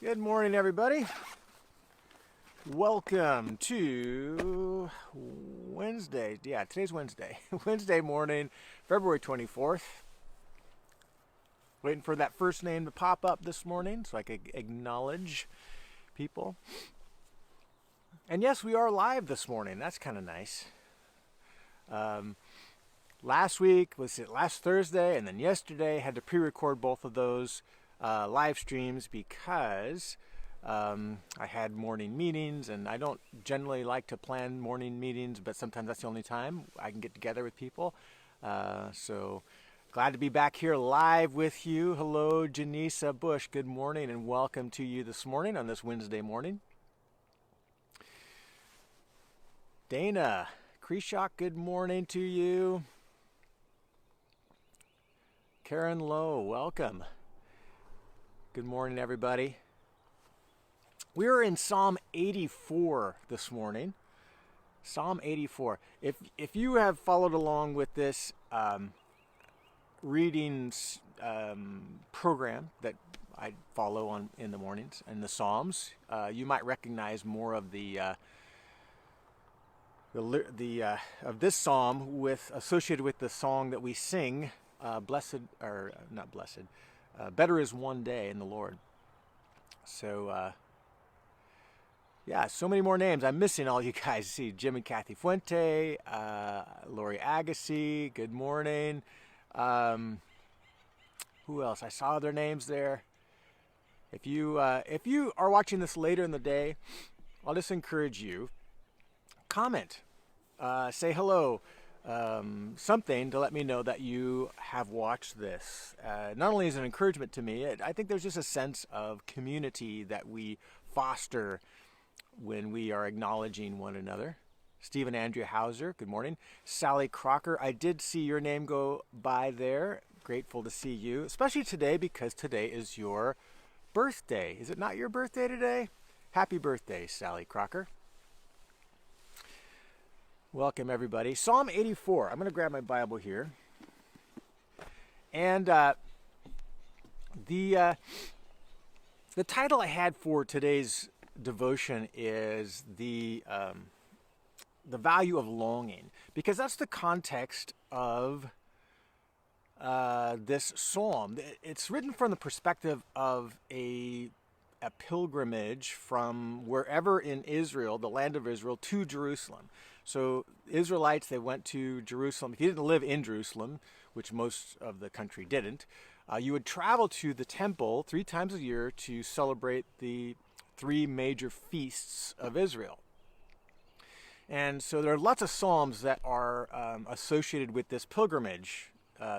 Good morning, everybody. Welcome to Wednesday. Yeah, today's Wednesday. Wednesday morning, February 24th. Waiting for that first name to pop up this morning so I could acknowledge people. And yes, we are live this morning. That's kind of nice. Last week, last Thursday, and then yesterday, had to pre-record both of those live streams because I had morning meetings, and I don't generally like to plan morning meetings, but sometimes that's the only time I can get together with people. So glad to be back here live with you. Hello, Janisa Bush. Good morning, and welcome to you this morning on this Wednesday morning. Dana Kreshak, good morning to you. Karen Lowe, welcome. Good morning, everybody. We are in Psalm 84 this morning. Psalm 84. If you have followed along with this reading program that I follow in the mornings and the Psalms, you might recognize more of of this psalm associated with the song that we sing. Better is one day in the Lord. So, so many more names. I'm missing all you guys. See, Jim and Kathy Fuente, Lori Agassi, good morning. Who else? I saw their names there. If you are watching this later in the day, I'll just encourage you, comment, say hello, something to let me know that you have watched this. Not only is it an encouragement to me, I think there's just a sense of community that we foster when we are acknowledging one another. Stephen Andrea Hauser, good morning. Sally Crocker, I did see your name go by there. Grateful to see you, especially today because today is your birthday. Is it not your birthday today? Happy birthday, Sally Crocker. Welcome, everybody. Psalm 84. I'm going to grab my Bible here. And the title I had for today's devotion is the value of longing, because that's the context of this psalm. It's written from the perspective of a pilgrimage from wherever in Israel, the land of Israel, to Jerusalem. So Israelites, they went to Jerusalem. If you didn't live in Jerusalem, which most of the country didn't, you would travel to the temple 3 times a year to celebrate the 3 major feasts of Israel. And so there are lots of psalms that are associated with this pilgrimage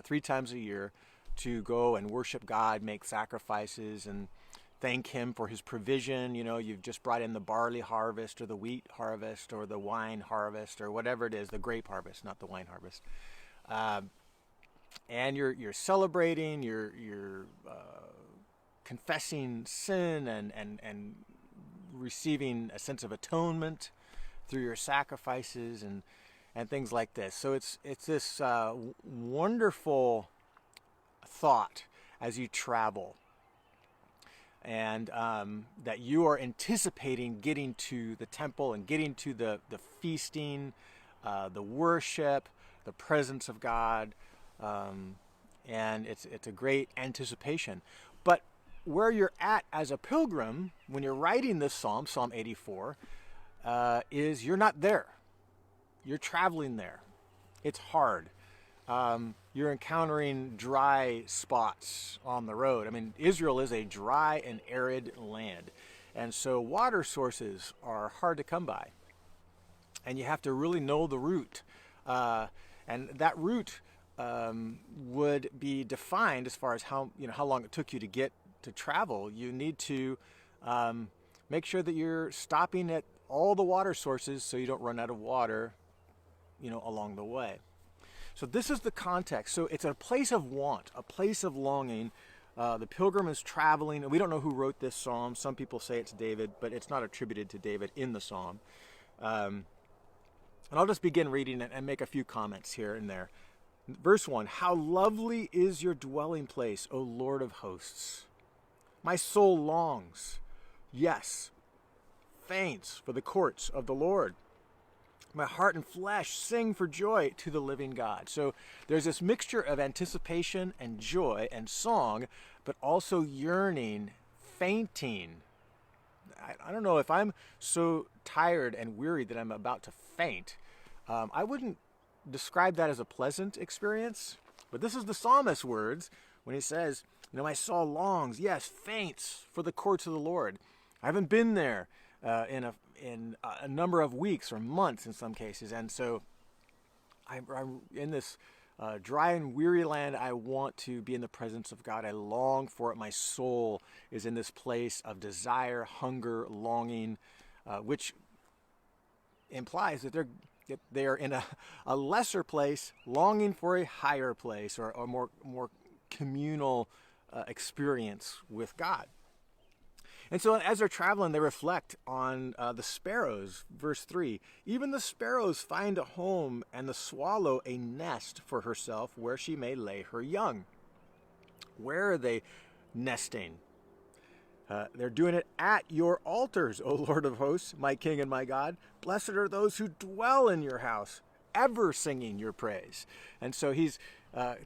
3 times a year to go and worship God, make sacrifices, and thank Him for His provision. You know, you've just brought in the barley harvest or the wheat harvest or the wine harvest or whatever it is, the grape harvest, not the wine harvest. And you're celebrating, you're confessing sin and receiving a sense of atonement through your sacrifices and things like this. So it's this wonderful thought as you travel, and that you are anticipating getting to the temple and getting to the feasting, the worship, the presence of God, and it's a great anticipation. But where you're at as a pilgrim when you're writing this psalm, Psalm 84, is you're not there. You're traveling there. It's hard. You're encountering dry spots on the road. I mean, Israel is a dry and arid land, and so water sources are hard to come by, and you have to really know the route, and that route would be defined as far as how long it took you to travel. You need to make sure that you're stopping at all the water sources so you don't run out of water, along the way. So this is the context. So it's a place of want, a place of longing. The pilgrim is traveling, and we don't know who wrote this psalm. Some people say it's David, but it's not attributed to David in the psalm. And I'll just begin reading it and make a few comments here and there. Verse 1, how lovely is your dwelling place, O Lord of hosts. My soul longs yes, faints for the courts of the Lord. My heart and flesh sing for joy to the living God. So there's this mixture of anticipation and joy and song, but also yearning, fainting. I don't know if I'm so tired and weary that I'm about to faint. I wouldn't describe that as a pleasant experience, but this is the psalmist's words when he says, my soul longs, yes, faints for the courts of the Lord. I haven't been there in a number of weeks or months in some cases, and so I'm in this dry and weary land. I want to be in the presence of God. I long for it. My soul is in this place of desire, hunger, longing, which implies that they are in a lesser place, longing for a higher place or a more communal experience with God. And so as they're traveling, they reflect on the sparrows. Verse 3, even the sparrows find a home, and the swallow a nest for herself where she may lay her young. Where are they nesting? They're doing it at your altars, O Lord of hosts, my King and my God. Blessed are those who dwell in your house, ever singing your praise. And so he's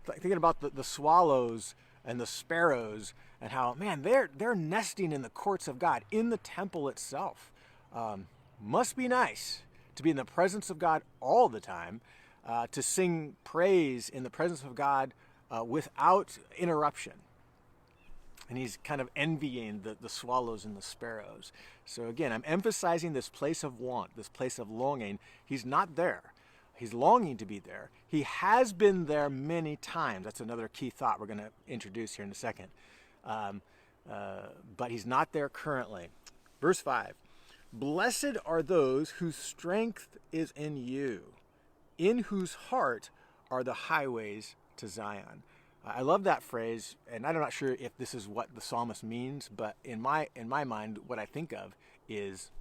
thinking about the swallows and the sparrows, and how, man, they're nesting in the courts of God, in the temple itself. Must be nice to be in the presence of God all the time, to sing praise in the presence of God without interruption. And he's kind of envying the swallows and the sparrows. So again, I'm emphasizing this place of want, this place of longing. He's not there. He's longing to be there. He has been there many times. That's another key thought we're going to introduce here in a second. But he's not there currently. Verse 5, blessed are those whose strength is in you, in whose heart are the highways to Zion. I love that phrase, and I'm not sure if this is what the psalmist means, but in my mind, what I think of is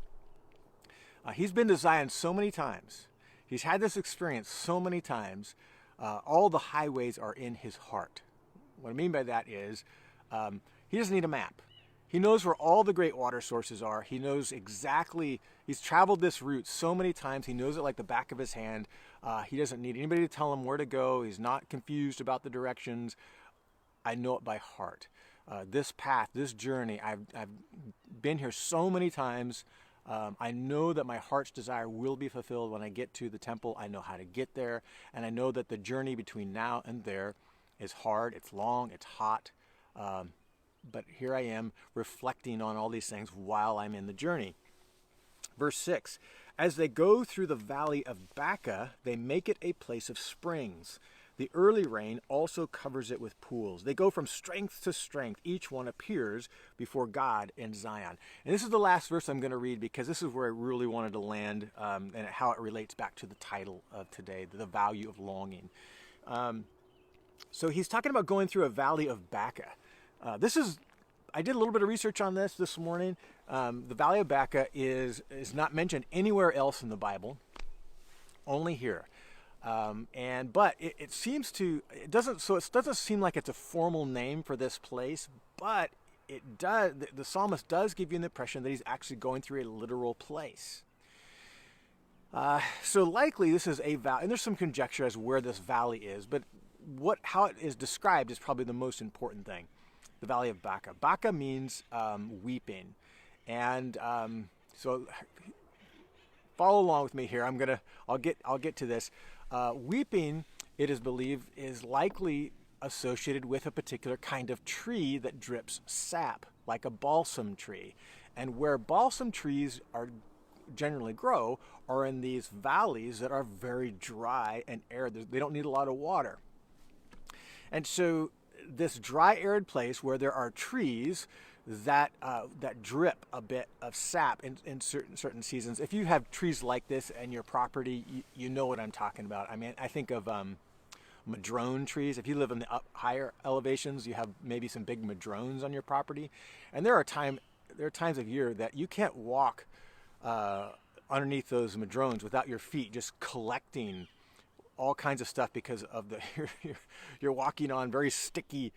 he's been to Zion so many times. He's had this experience so many times. All the highways are in his heart. What I mean by that is he doesn't need a map. He knows where all the great water sources are. He knows exactly, he's traveled this route so many times. He knows it like the back of his hand. He doesn't need anybody to tell him where to go. He's not confused about the directions. I know it by heart. This path, this journey, I've been here so many times. I know that my heart's desire will be fulfilled when I get to the temple. I know how to get there. And I know that the journey between now and there is hard, it's long, it's hot. But here I am reflecting on all these things while I'm in the journey. Verse 6, as they go through the valley of Baca, they make it a place of springs. The early rain also covers it with pools. They go from strength to strength. Each one appears before God in Zion. And this is the last verse I'm going to read because this is where I really wanted to land and how it relates back to the title of today, the value of longing. So he's talking about going through a valley of Baca. I did a little bit of research on this morning. The valley of Baca is not mentioned anywhere else in the Bible, only here. But it seems to, it doesn't seem like it's a formal name for this place, but it does, the psalmist does give you the impression that he's actually going through a literal place. So likely this is a valley, and there's some conjecture as where this valley is, but how it is described is probably the most important thing. The valley of Baca. Baca means weeping, and so follow along with me here. I'll get to this. Weeping, it is believed, is likely associated with a particular kind of tree that drips sap, like a balsam tree. And where balsam trees are generally grow are in these valleys that are very dry and arid. They don't need a lot of water. And so this dry, arid place where there are trees that drip a bit of sap in certain seasons. If you have trees like this in your property, you know what I'm talking about. I mean, I think of madrone trees. If you live in the higher elevations, you have maybe some big madrones on your property, and there are times of year that you can't walk underneath those madrones without your feet just collecting all kinds of stuff because of you're walking on very sticky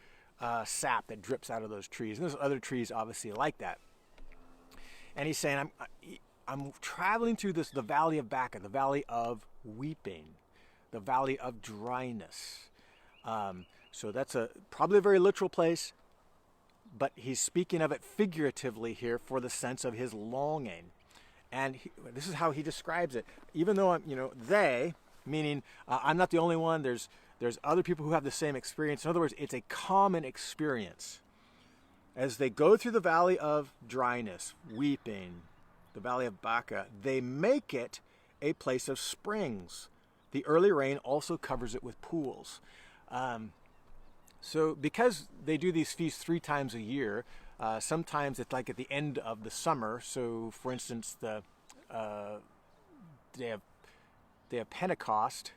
sap that drips out of those trees. And there's other trees obviously like that. And he's saying, I'm traveling through the valley of Baca, the valley of weeping, the valley of dryness. So that's probably a very literal place, but he's speaking of it figuratively here for the sense of his longing. And this is how he describes it. Even though they, meaning I'm not the only one, there's other people who have the same experience. In other words, it's a common experience. As they go through the valley of dryness, weeping, the valley of Baca, they make it a place of springs. The early rain also covers it with pools. So because they do these feasts 3 times a year, sometimes it's like at the end of the summer. So, for instance, the day of Pentecost.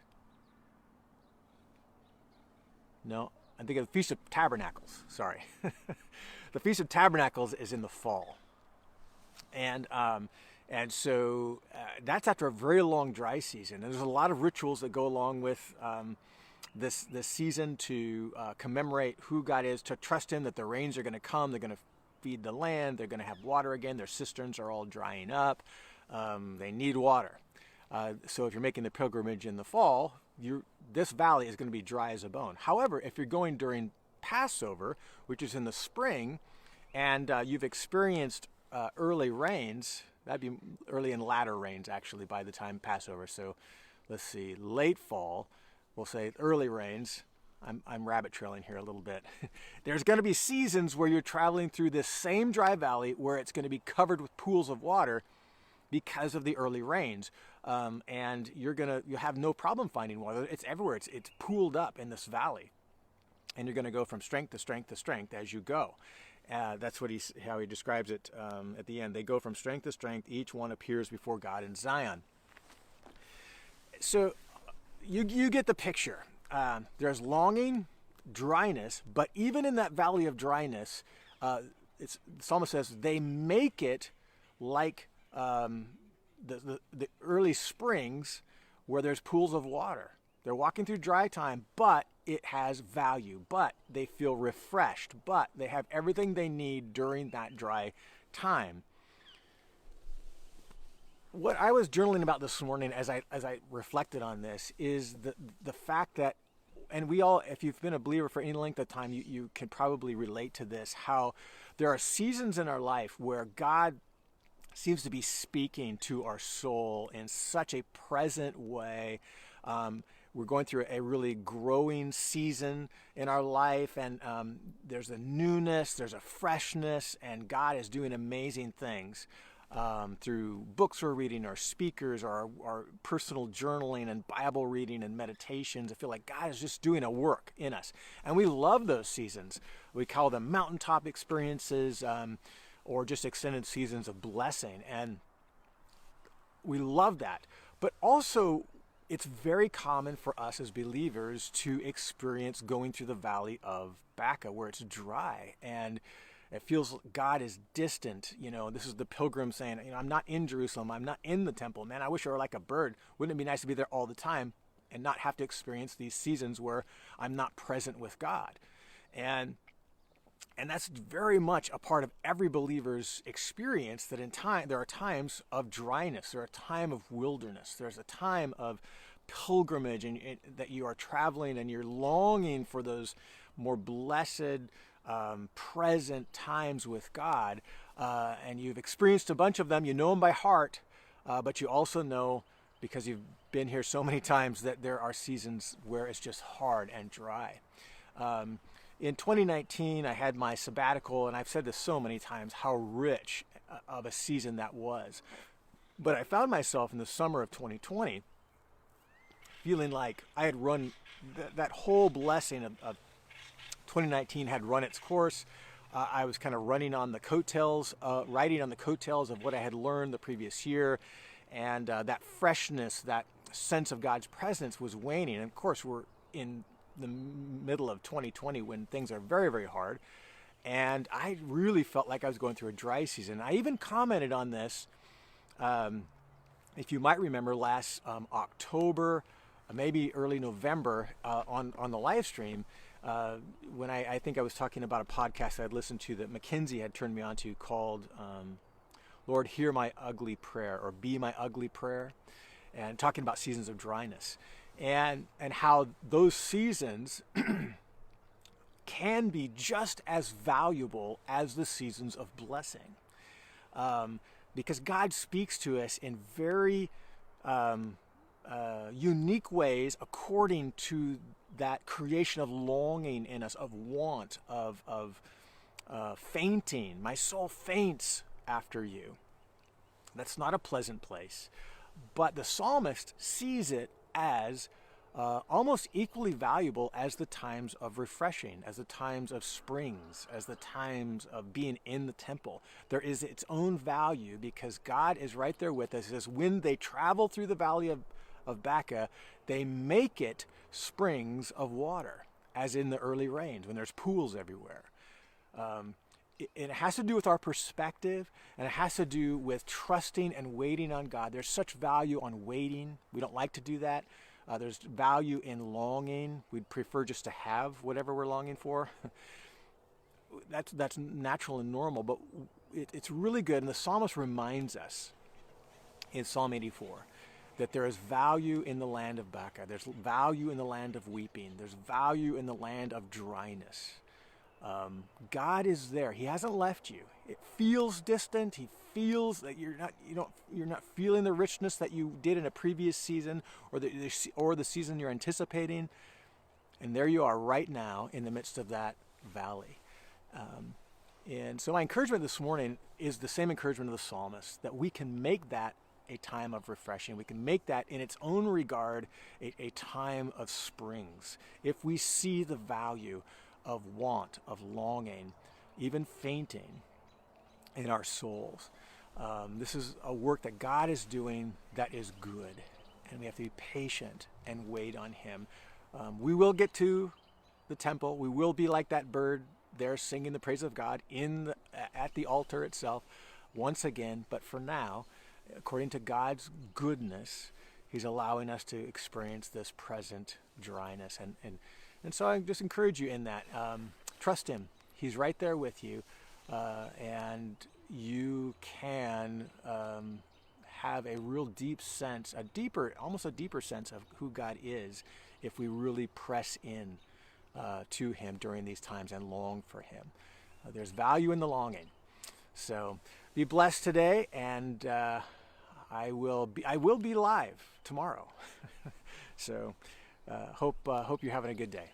No, I'm thinking of the Feast of Tabernacles. Sorry. The Feast of Tabernacles is in the fall. And so that's after a very long dry season. And there's a lot of rituals that go along with this season to commemorate who God is, to trust Him that the rains are going to come. They're going to feed the land. They're going to have water again. Their cisterns are all drying up. They need water. So if you're making the pilgrimage in the fall, this valley is going to be dry as a bone. However, if you're going during Passover, which is in the spring, and you've experienced early rains, that'd be early and latter rains actually by the time Passover. So let's see, late fall, we'll say early rains. I'm rabbit trailing here a little bit. There's going to be seasons where you're traveling through this same dry valley where it's going to be covered with pools of water because of the early rains. And you'll have no problem finding water. It's everywhere. It's pooled up in this valley. And you're going to go from strength to strength to strength as you go. That's how he describes it at the end. They go from strength to strength. Each one appears before God in Zion. So you get the picture. There's longing, dryness, but even in that valley of dryness, the psalmist says they make it like the early springs where there's pools of water. They're walking through dry time, but it has value, but they feel refreshed, but they have everything they need during that dry time. What I was journaling about this morning as I reflected on this is the fact that, and we all, if you've been a believer for any length of time, you can probably relate to this, how there are seasons in our life where God seems to be speaking to our soul in such a present way. We're going through a really growing season in our life, and there's a newness, there's a freshness, and God is doing amazing things through books we're reading, our speakers, our personal journaling and Bible reading and meditations. I feel like God is just doing a work in us, and we love those seasons. We call them mountaintop experiences, or just extended seasons of blessing, and we love that. But also, it's very common for us as believers to experience going through the valley of Baca where it's dry and it feels God is distant. This is the pilgrim saying, I'm not in Jerusalem. I'm not in the temple. Man, I wish I were like a bird. Wouldn't it be nice to be there all the time and not have to experience these seasons where I'm not present with God? And that's very much a part of every believer's experience, that there are times of dryness, there are a time of wilderness, there's a time of pilgrimage, and that you are traveling and you're longing for those more blessed, present times with God. And you've experienced a bunch of them, you know them by heart, but you also know, because you've been here so many times, that there are seasons where it's just hard and dry. In 2019, I had my sabbatical, and I've said this so many times, how rich of a season that was. But I found myself in the summer of 2020 feeling like I had run, that whole blessing of 2019 had run its course. I was kind of riding on the coattails of what I had learned the previous year, and that freshness, that sense of God's presence was waning. And of course, we're in the middle of 2020 when things are very, very hard, and I really felt like I was going through a dry season. I even commented on this, if you might remember, last October, maybe early November, on the live stream, when I think I was talking about a podcast I'd listened to that Mackenzie had turned me on to called Lord, hear my ugly prayer, or be my ugly prayer, and talking about seasons of dryness, and how those seasons can be just as valuable as the seasons of blessing, because God speaks to us in very unique ways according to that creation of longing in us, of want, of fainting. My soul faints after you. That's not a pleasant place. But the psalmist sees it as almost equally valuable as the times of refreshing, as the times of springs, as the times of being in the temple. There is its own value because God is right there with us. It says, when they travel through the valley of Baca, they make it springs of water, as in the early rains, when there's pools everywhere. It has to do with our perspective, and it has to do with trusting and waiting on God. There's such value on waiting. We don't like to do that. There's value in longing. We'd prefer just to have whatever we're longing for. That's natural and normal, but it's really good. And the psalmist reminds us in Psalm 84 that there is value in the land of Baca. There's value in the land of weeping. There's value in the land of dryness. God is there. He hasn't left you. It feels distant. He feels that you're not feeling the richness that you did in a previous season, or the season you're anticipating. And there you are right now in the midst of that valley. And so my encouragement this morning is the same encouragement of the psalmist, that we can make that a time of refreshing. We can make that in its own regard a time of springs. If we see the value of want, of longing, even fainting in our souls. This is a work that God is doing that is good, and we have to be patient and wait on Him. We will get to the temple. We will be like that bird there singing the praise of God at the altar itself once again, but for now, according to God's goodness, He's allowing us to experience this present dryness. And so I just encourage you in that. Trust Him. He's right there with you. And you can have a real deep sense, almost a deeper sense of who God is if we really press in to Him during these times and long for Him. There's value in the longing. So be blessed today, and I will be live tomorrow. So hope you're having a good day.